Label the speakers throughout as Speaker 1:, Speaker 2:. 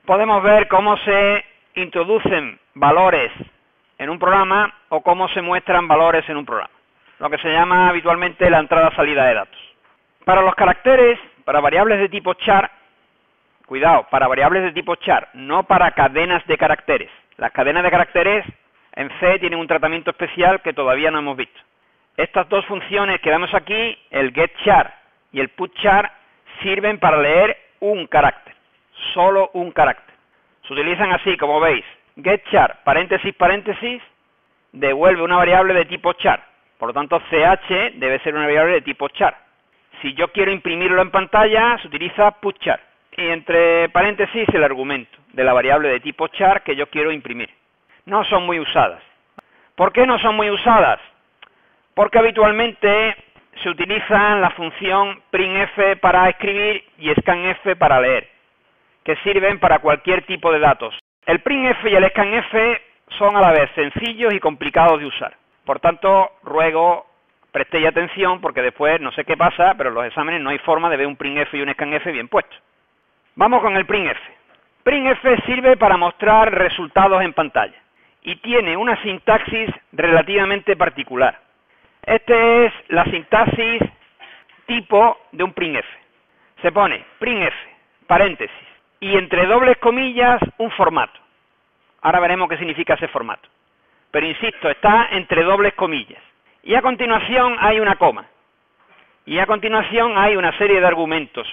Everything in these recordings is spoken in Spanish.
Speaker 1: podemos ver cómo se introducen valores en un programa o cómo se muestran valores en un programa, lo que se llama habitualmente la entrada-salida de datos. Para los caracteres, para variables de tipo char, cuidado, para variables de tipo char, no para cadenas de caracteres. Las cadenas de caracteres en C tienen un tratamiento especial que todavía no hemos visto. Estas dos funciones que vemos aquí, el getChar y el putChar, sirven para leer un carácter, solo un carácter. Se utilizan así, como veis, getChar, paréntesis, paréntesis, devuelve una variable de tipo char. Por lo tanto, ch debe ser una variable de tipo char. Si yo quiero imprimirlo en pantalla, se utiliza putChar. Y entre paréntesis el argumento de la variable de tipo char que yo quiero imprimir. No son muy usadas. ¿Por qué no son muy usadas? Porque habitualmente se utiliza la función printf para escribir y scanf para leer, que sirven para cualquier tipo de datos. El printf y el scanf son a la vez sencillos y complicados de usar. Por tanto, ruego prestéis atención porque después no sé qué pasa, pero en los exámenes no hay forma de ver un printf y un scanf bien puestos. Vamos con el printf. Printf sirve para mostrar resultados en pantalla y tiene una sintaxis relativamente particular. Esta es la sintaxis tipo de un printf. Se pone printf, paréntesis, y entre dobles comillas un formato. Ahora veremos qué significa ese formato. Pero insisto, está entre dobles comillas. Y a continuación hay una coma. Y a continuación hay una serie de argumentos,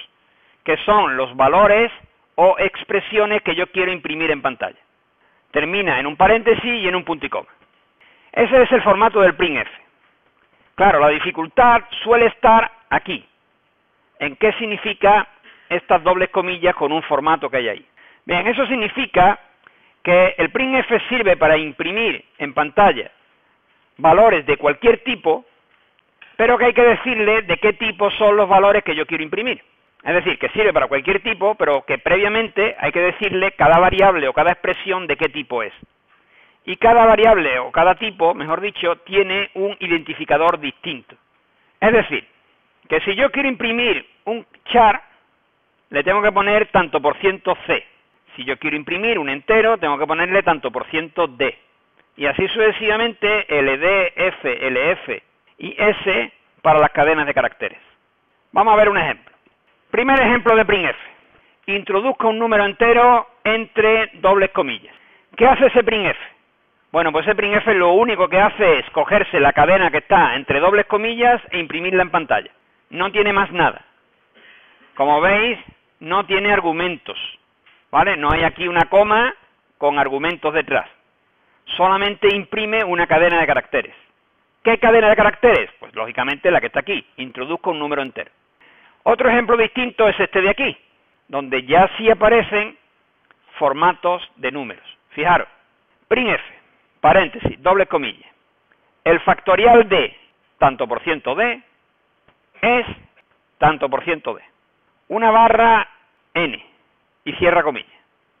Speaker 1: que son los valores o expresiones que yo quiero imprimir en pantalla. Termina en un paréntesis y en un punto y coma. Ese es el formato del printf. Claro, la dificultad suele estar aquí. ¿En qué significa estas dobles comillas con un formato que hay ahí? Bien, eso significa que el printf sirve para imprimir en pantalla valores de cualquier tipo, pero que hay que decirle de qué tipo son los valores que yo quiero imprimir. Es decir, que sirve para cualquier tipo, pero que previamente hay que decirle cada variable o cada expresión de qué tipo es. Y cada variable o cada tipo, mejor dicho, tiene un identificador distinto. Es decir, que si yo quiero imprimir un char, le tengo que poner tanto por ciento C. Si yo quiero imprimir un entero, tengo que ponerle tanto por ciento D. Y así sucesivamente LD, F, LF y S para las cadenas de caracteres. Vamos a ver un ejemplo. Primer ejemplo de printf. Introduzco un número entero entre dobles comillas. ¿Qué hace ese printf? Bueno, pues ese printf lo único que hace es cogerse la cadena que está entre dobles comillas e imprimirla en pantalla. No tiene más nada. Como veis, no tiene argumentos, ¿vale? No hay aquí una coma con argumentos detrás. Solamente imprime una cadena de caracteres. ¿Qué cadena de caracteres? Pues lógicamente la que está aquí. Introduzco un número entero. Otro ejemplo distinto es este de aquí, donde ya sí aparecen formatos de números. Fijaros, printf, paréntesis, doble comilla. El factorial de tanto por ciento d es tanto por ciento d. Una barra n y cierra comilla.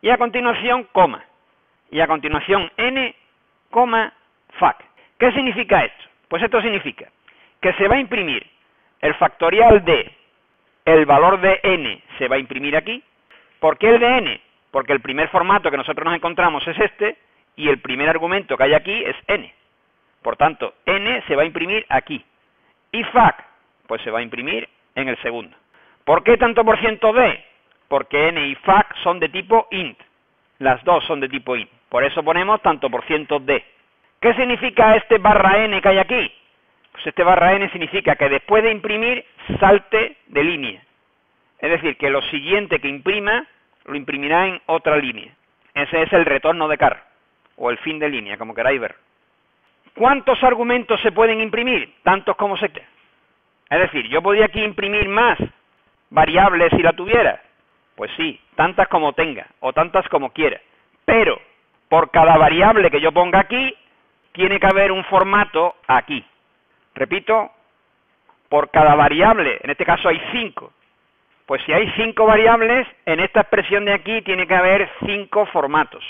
Speaker 1: Y a continuación, coma. Y a continuación, n, coma, fac. ¿Qué significa esto? Pues esto significa que se va a imprimir el factorial de el valor de n se va a imprimir aquí. ¿Por qué el de n? Porque el primer formato que nosotros nos encontramos es este y el primer argumento que hay aquí es n. Por tanto, n se va a imprimir aquí. Y fac, pues se va a imprimir en el segundo. ¿Por qué tanto por ciento d? Porque n y fac son de tipo int. Las dos son de tipo int. Por eso ponemos tanto por ciento d. ¿Qué significa este barra n que hay aquí? Pues este barra n significa que después de imprimir salte de línea. Es decir, que lo siguiente que imprima lo imprimirá en otra línea. Ese es el retorno de car, o el fin de línea, como queráis ver. ¿Cuántos argumentos se pueden imprimir? Tantos como se quiera. Es decir, yo podría aquí imprimir más variables si la tuviera. Pues sí, tantas como tenga, o tantas como quiera. Pero, por cada variable que yo ponga aquí, tiene que haber un formato aquí. Repito, por cada variable, en este caso hay 5. Pues si hay 5 variables, en esta expresión de aquí tiene que haber 5 formatos.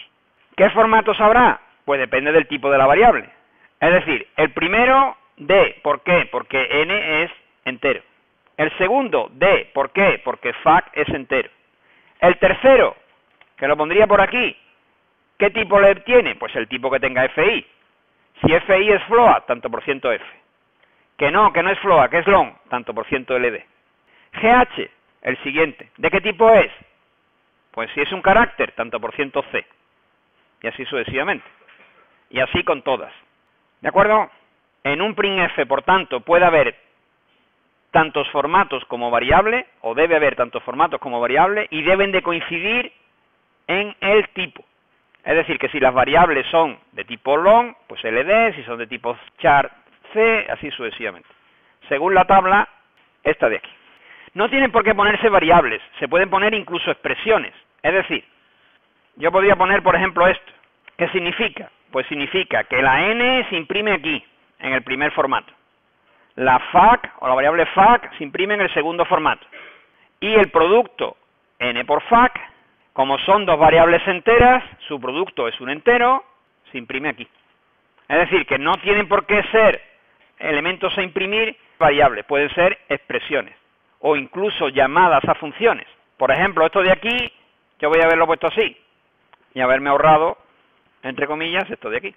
Speaker 1: ¿Qué formatos habrá? Pues depende del tipo de la variable. Es decir, el primero, D. ¿Por qué? Porque n es entero. El segundo, D. ¿Por qué? Porque fac es entero. El tercero, que lo pondría por aquí. ¿Qué tipo led tiene? Pues el tipo que tenga FI. Si FI es float, tanto por ciento F. Que no es float, que es long, tanto por ciento LD. GH, el siguiente. ¿De qué tipo es? Pues si es un carácter, tanto por ciento C. Y así sucesivamente. Y así con todas. ¿De acuerdo? En un printf, por tanto, puede haber tantos formatos como variable, o debe haber tantos formatos como variable, y deben de coincidir en el tipo. Es decir, que si las variables son de tipo long, pues LD, si son de tipo char, C, así sucesivamente. Según la tabla, esta de aquí. No tienen por qué ponerse variables, se pueden poner incluso expresiones. Es decir, yo podría poner, por ejemplo, esto. ¿Qué significa? Pues significa que la n se imprime aquí, en el primer formato. La fac, o la variable fac, se imprime en el segundo formato. Y el producto n por fac, como son dos variables enteras, su producto es un entero, se imprime aquí. Es decir, que no tienen por qué ser elementos a imprimir variables, pueden ser expresiones, o incluso llamadas a funciones. Por ejemplo, esto de aquí, yo voy a haberlo puesto así, y haberme ahorrado, entre comillas, esto de aquí.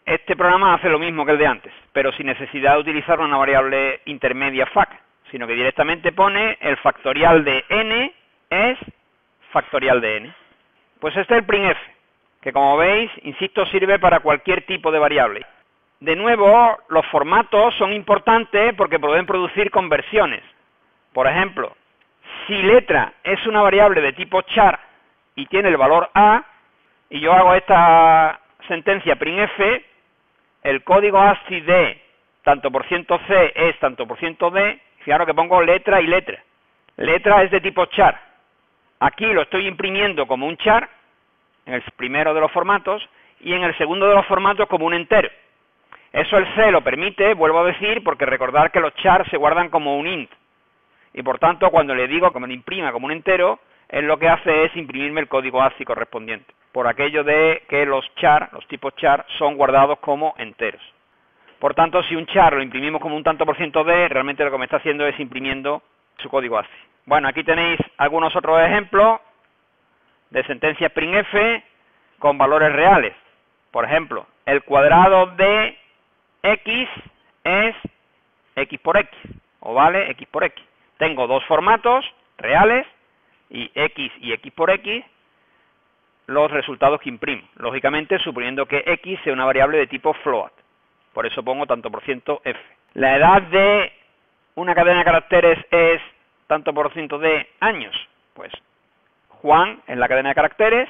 Speaker 1: Este programa hace lo mismo que el de antes, pero sin necesidad de utilizar una variable intermedia fac, sino que directamente pone el factorial de n es factorial de n. Pues este es el printf, que como veis, insisto, sirve para cualquier tipo de variable. De nuevo, los formatos son importantes porque pueden producir conversiones. Por ejemplo, si letra es una variable de tipo char y tiene el valor a, y yo hago esta sentencia printf, el código ASCII de tanto por ciento C es tanto por ciento D, fijaros que pongo letra y letra. Letra es de tipo char. Aquí lo estoy imprimiendo como un char, en el primero de los formatos, y en el segundo de los formatos como un entero. Eso el C lo permite, vuelvo a decir, porque recordar que los chars se guardan como un int. Y por tanto, cuando le digo que me lo imprima como un entero, él lo que hace es imprimirme el código ASCII correspondiente. Por aquello de que los char, los tipos char, son guardados como enteros. Por tanto, si un char lo imprimimos como un tanto por ciento de, realmente lo que me está haciendo es imprimiendo su código ASCII. Bueno, aquí tenéis algunos otros ejemplos de sentencias printf con valores reales. Por ejemplo, el cuadrado de x es x por x, o vale x por x. Tengo dos formatos reales, y x por x, los resultados que imprimo. Lógicamente, suponiendo que x sea una variable de tipo float. Por eso pongo tanto por ciento f. La edad de una cadena de caracteres es tanto por ciento de años. Pues Juan en la cadena de caracteres,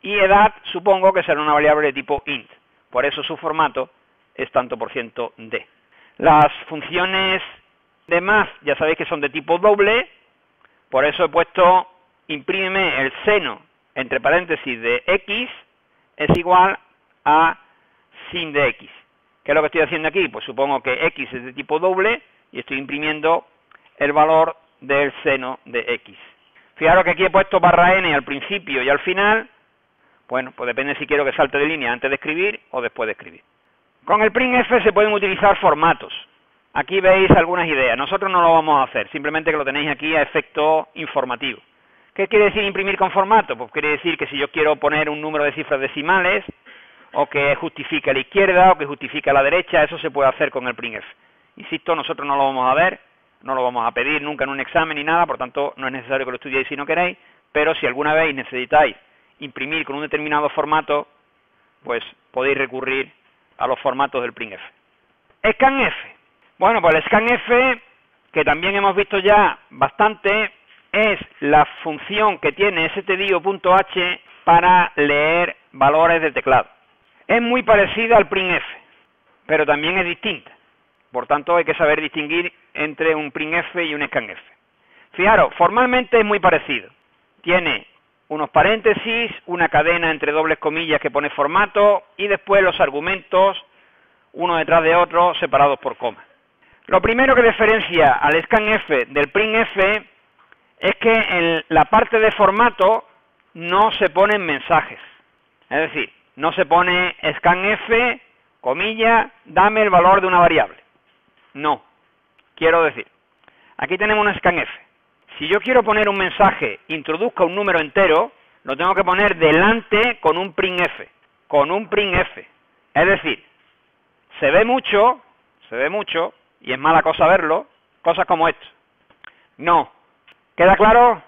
Speaker 1: y edad supongo que será una variable de tipo int. Por eso su formato es tanto por ciento de. Las funciones de math ya sabéis que son de tipo doble, por eso he puesto imprímeme el seno entre paréntesis de x es igual a sin de x. ¿Qué es lo que estoy haciendo aquí? Pues supongo que x es de tipo doble y estoy imprimiendo el valor del seno de x. Fijaros que aquí he puesto barra n al principio y al final. Bueno, pues depende si quiero que salte de línea antes de escribir o después de escribir. Con el printf se pueden utilizar formatos. Aquí veis algunas ideas. Nosotros no lo vamos a hacer, simplemente que lo tenéis aquí a efecto informativo. ¿Qué quiere decir imprimir con formato? Pues quiere decir que si yo quiero poner un número de cifras decimales, o que justifique a la izquierda, o que justifique a la derecha, eso se puede hacer con el printf. Insisto, nosotros no lo vamos a ver, no lo vamos a pedir nunca en un examen ni nada, por tanto no es necesario que lo estudiéis si no queréis, pero si alguna vez necesitáis imprimir con un determinado formato, pues podéis recurrir a los formatos del printf. Scanf. Bueno, pues el scanf, que también hemos visto ya bastante, es la función que tiene stdio.h para leer valores de teclado. Es muy parecida al printf, pero también es distinta. Por tanto, hay que saber distinguir entre un printf y un scanf. Fijaros, formalmente es muy parecido. Tiene unos paréntesis, una cadena entre dobles comillas que pone formato, y después los argumentos, uno detrás de otro, separados por coma. Lo primero que diferencia al scanf del printf es que en la parte de formato no se ponen mensajes. Es decir, no se pone scanf, comilla, dame el valor de una variable. No. Quiero decir, aquí tenemos un scanf. Si yo quiero poner un mensaje, introduzca un número entero, lo tengo que poner delante con un printf, Es decir, se ve mucho, y es mala cosa verlo, cosas como esto. No. ¿Queda claro?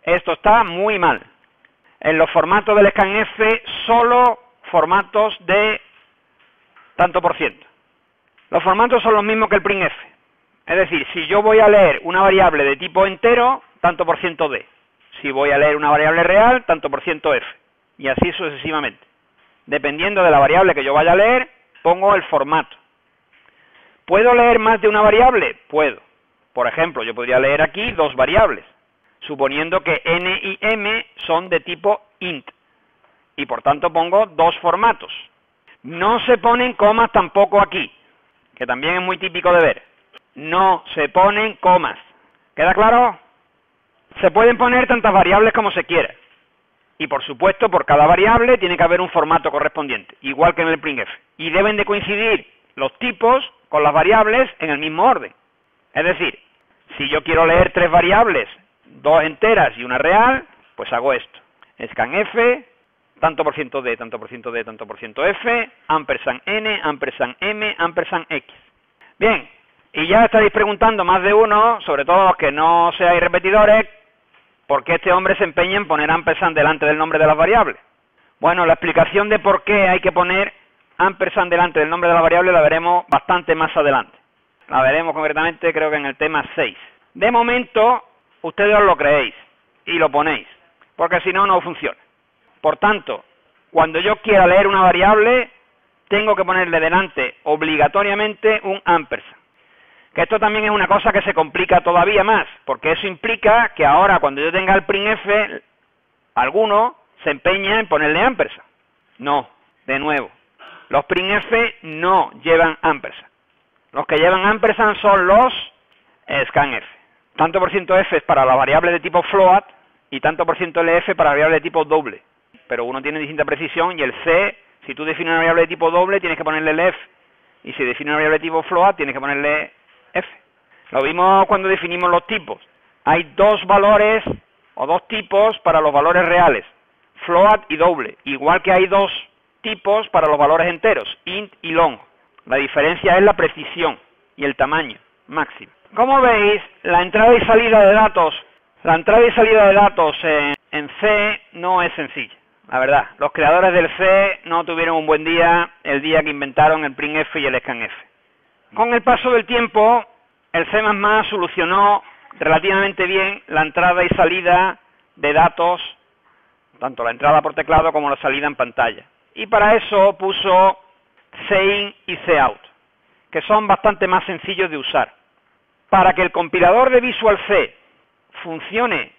Speaker 1: Esto está muy mal. En los formatos del scanf, solo formatos de tanto por ciento. Los formatos son los mismos que el printf. Es decir, si yo voy a leer una variable de tipo entero, tanto por ciento d. Si voy a leer una variable real, tanto por ciento f. Y así sucesivamente. Dependiendo de la variable que yo vaya a leer, pongo el formato. ¿Puedo leer más de una variable? Puedo. Por ejemplo, yo podría leer aquí dos variables, suponiendo que n y m son de tipo int. Y por tanto pongo dos formatos. No se ponen comas tampoco aquí, que también es muy típico de ver. No se ponen comas. ¿Queda claro? Se pueden poner tantas variables como se quiera. Y por supuesto, por cada variable tiene que haber un formato correspondiente, igual que en el printf. Y deben de coincidir los tipos con las variables en el mismo orden. Es decir, si yo quiero leer tres variables, dos enteras y una real, pues hago esto. Scanf, tanto por ciento d, tanto por ciento d, tanto por ciento f, ampersand n, ampersand m, ampersand x. Bien, y ya estaréis preguntando más de uno, sobre todo los que no seáis repetidores, ¿por qué este hombre se empeña en poner ampersand delante del nombre de las variables? Bueno, la explicación de por qué hay que poner ampersand delante del nombre de la variable la veremos bastante más adelante. La veremos concretamente, creo que en el tema 6. De momento, ustedes os lo creéis y lo ponéis, porque si no, no funciona. Por tanto, cuando yo quiera leer una variable, tengo que ponerle delante obligatoriamente un ampersand. Que esto también es una cosa que se complica todavía más, porque eso implica que ahora cuando yo tenga el printf, alguno se empeña en ponerle ampersand. No, de nuevo, los printf no llevan ampersand. Los que llevan ampersand son los scanf. Tanto por ciento f es para la variable de tipo float y tanto por ciento lf para la variable de tipo doble. Pero uno tiene distinta precisión y el c, si tú defines una variable de tipo doble, tienes que ponerle lf. Y si defines una variable de tipo float, tienes que ponerle f. Lo vimos cuando definimos los tipos. Hay dos valores o dos tipos para los valores reales, float y doble, igual que hay dos tipos para los valores enteros, int y long. La diferencia es la precisión y el tamaño máximo. Como veis, la entrada y salida de datos, en C no es sencilla, la verdad. Los creadores del C no tuvieron un buen día el día que inventaron el printf y el scanf. Con el paso del tiempo, el C++ solucionó relativamente bien la entrada y salida de datos, tanto la entrada por teclado como la salida en pantalla. Y para eso puso cin y cout, que son bastante más sencillos de usar. Para que el compilador de Visual C funcione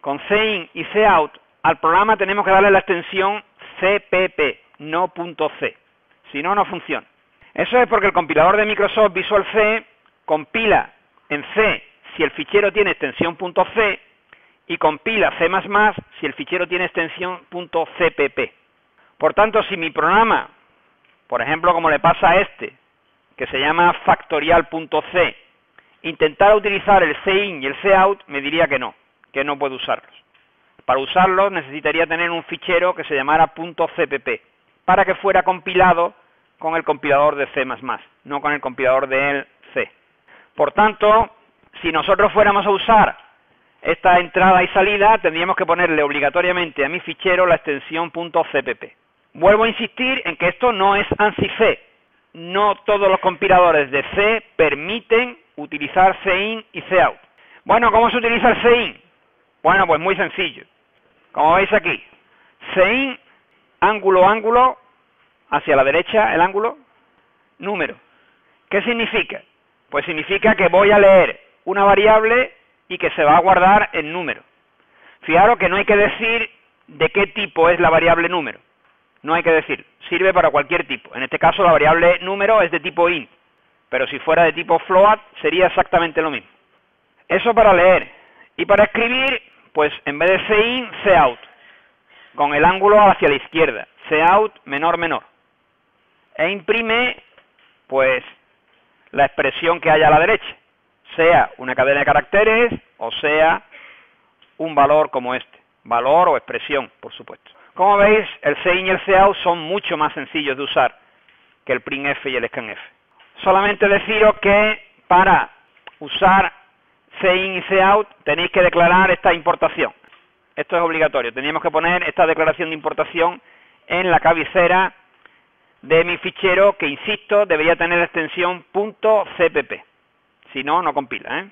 Speaker 1: con cin y cout, al programa tenemos que darle la extensión cpp, no .c. Si no, no funciona. Eso es porque el compilador de Microsoft Visual C compila en C si el fichero tiene extensión .c y compila C++ si el fichero tiene extensión .cpp. Por tanto, si mi programa, por ejemplo, como le pasa a este, que se llama factorial.c, intentara utilizar el cin y el cout, me diría que no puedo usarlos. Para usarlos necesitaría tener un fichero que se llamara .cpp, para que fuera compilado con el compilador de C++, no con el compilador del C. Por tanto, si nosotros fuéramos a usar esta entrada y salida, tendríamos que ponerle obligatoriamente a mi fichero la extensión .cpp. Vuelvo a insistir en que esto no es ANSI-C. No todos los compiladores de C permiten utilizar cin y cout. Bueno, ¿cómo se utiliza el cin? Bueno, pues muy sencillo. Como veis aquí, cin, ángulo, ángulo, hacia la derecha el ángulo, número. ¿Qué significa? Pues significa que voy a leer una variable y que se va a guardar en número. Fijaros que no hay que decir de qué tipo es la variable número. No hay que decir, sirve para cualquier tipo. En este caso la variable número es de tipo int, pero si fuera de tipo float sería exactamente lo mismo. Eso para leer. Y para escribir, pues en vez de cin, cout, con el ángulo hacia la izquierda, cout menor menor. E imprime, pues, la expresión que haya a la derecha, sea una cadena de caracteres o sea un valor como este. valor o expresión, por supuesto. Como veis, el CIN y el COUT son mucho más sencillos de usar que el printf y el scanf. Solamente deciros que para usar CIN y COUT tenéis que declarar esta importación. Esto es obligatorio. Teníamos que poner esta declaración de importación en la cabecera de mi fichero, que insisto, debería tener la extensión .cpp. Si no, no compila,